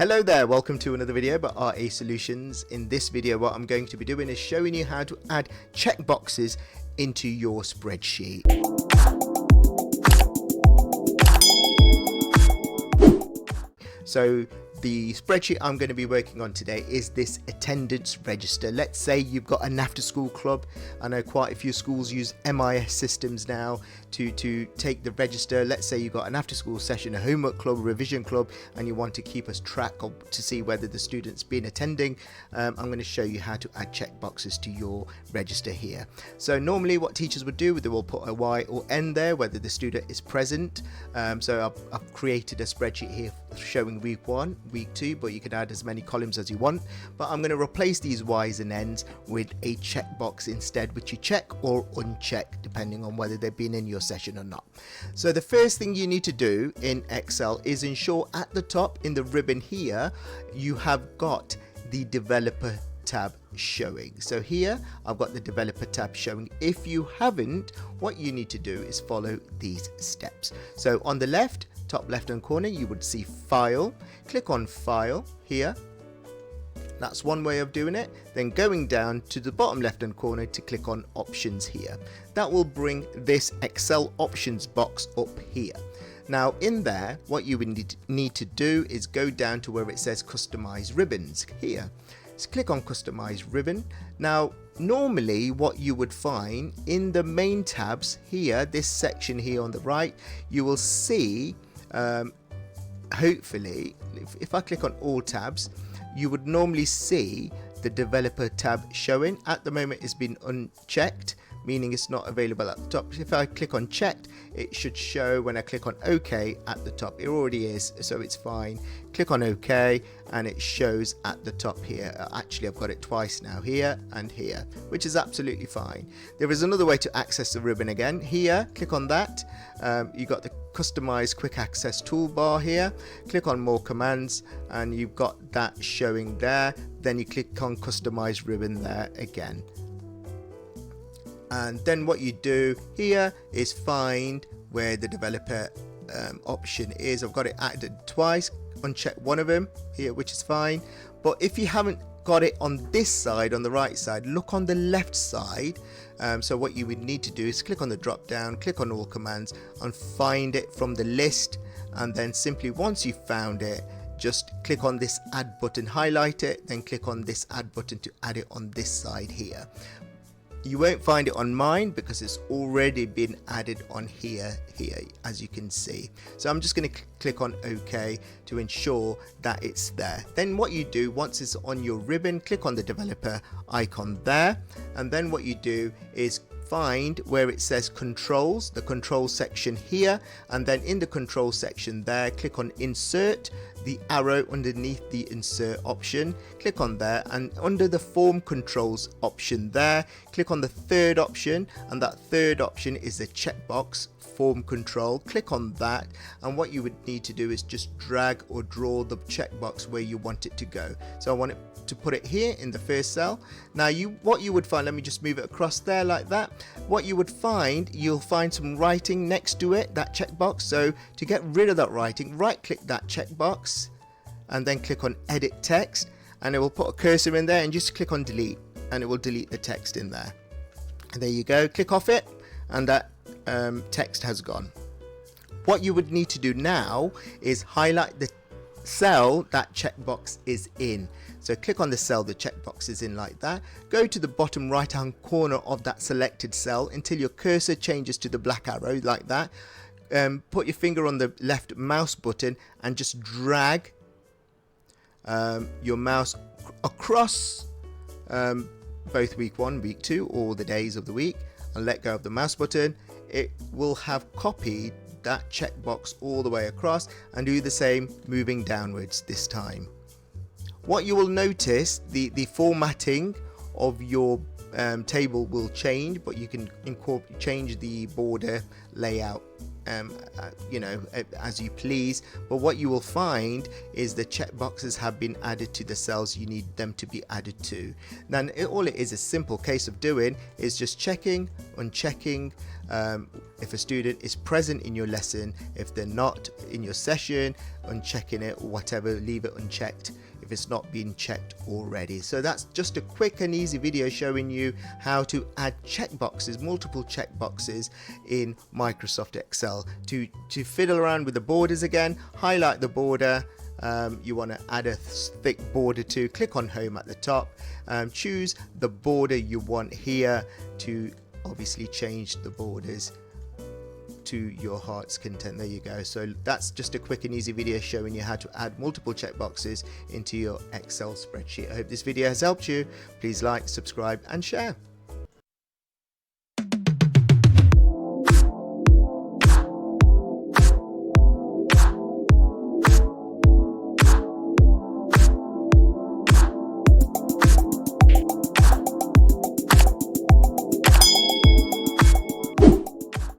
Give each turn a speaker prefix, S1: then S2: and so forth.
S1: Hello there, welcome to another video by RA Solutions. In this video what I'm going to be doing is showing you how to add checkboxes into your spreadsheet. So the spreadsheet I'm going to be working on today is this attendance register. Let's say you've got an after school club. I know quite a few schools use MIS systems now to take the register. Let's say you've got an after school session, a homework club, a revision club, and you want to keep a track of to see whether the student's been attending. I'm going to show you how to add checkboxes to your register here. So normally what teachers would do, they will put a Y or N there whether the student is present. So I've created a spreadsheet here showing week 1, week 2, but you can add as many columns as you want. But I'm going to replace these Y's and N's with a checkbox instead, which you check or uncheck depending on whether they've been in your session or not. So the first thing you need to do in Excel is ensure at the top in the ribbon here you have got the developer tab showing. So here I've got the developer tab showing. If you haven't, what you need to do is follow these steps. So on the left, top left hand corner, you would see file. Click on file here. That's one way of doing it. Then going down to the bottom left hand corner to click on options here. That will bring this Excel options box up here. Now in there, what you would need to do is go down to where it says customize ribbons here. So click on customize ribbon. Now normally what you would find in the main tabs here, this section here on the right, you will see hopefully if I click on all tabs, you would normally see the developer tab showing. At the moment it's been unchecked, meaning it's not available at the top. If I click on checked, it should show when I click on OK at the top. It already is, so it's fine. Click on OK and it shows at the top here. Actually I've got it twice now, here and here, which is absolutely fine. There is another way to access the ribbon again. Here, click on that. You got the customize quick access toolbar here. Click on more commands and you've got that showing there. Then you click on customize ribbon there again. And then what you do here is find where the developer option is. I've got it added twice. Uncheck one of them here, which is fine. But if you haven't got it on this side, on the right side, look on the left side. So what you would need to do is click on the drop down, click on all commands and find it from the list. And then simply once you've found it, just click on this add button, highlight it, then click on this add button to add it on this side here. You won't find it on mine because it's already been added on here as you can see. So I'm just going to click on OK to ensure that it's there. Then what you do once it's on your ribbon, click on the developer icon there, and then what you do is find where it says controls, the control section here, and then in the control section there, click on insert, the arrow underneath the insert option, click on there, and under the form controls option there, click on the third option, and that third option is the checkbox form control. Click on that, and what you would need to do is just drag or draw the checkbox where you want it to go. So I want it to put it here in the first cell. Now what you would find, let me just move it across there like that. What you would find, you'll find some writing next to it, that checkbox. So to get rid of that writing, right click that checkbox and then click on edit text, and it will put a cursor in there and just click on delete and it will delete the text in there. And there you go, click off it and that text has gone. What you would need to do now is highlight the cell that checkbox is in. So click on the cell the checkbox is in like that. Go to the bottom right hand corner of that selected cell until your cursor changes to the black arrow like that. Put your finger on the left mouse button and just drag your mouse across both week 1, week 2, all the days of the week, and let go of the mouse button. It will have copied that checkbox all the way across, and do the same moving downwards this time. What you will notice, the formatting of your table will change, but you can change the border layout as you please, but what you will find is the checkboxes have been added to the cells you need them to be added to. Now all it is a simple case of doing is just checking, unchecking if a student is present in your lesson. If they're not in your session, unchecking it, or whatever, leave it unchecked if it's not been checked already. So that's just a quick and easy video showing you how to add checkboxes, multiple checkboxes in Microsoft Excel. To fiddle around with the borders again, highlight the border you want to add a thick border to, click on home at the top, choose the border you want here to obviously change the borders to your heart's content. There you go. So that's just a quick and easy video showing you how to add multiple checkboxes into your Excel spreadsheet. I hope this video has helped you. Please like, subscribe and share.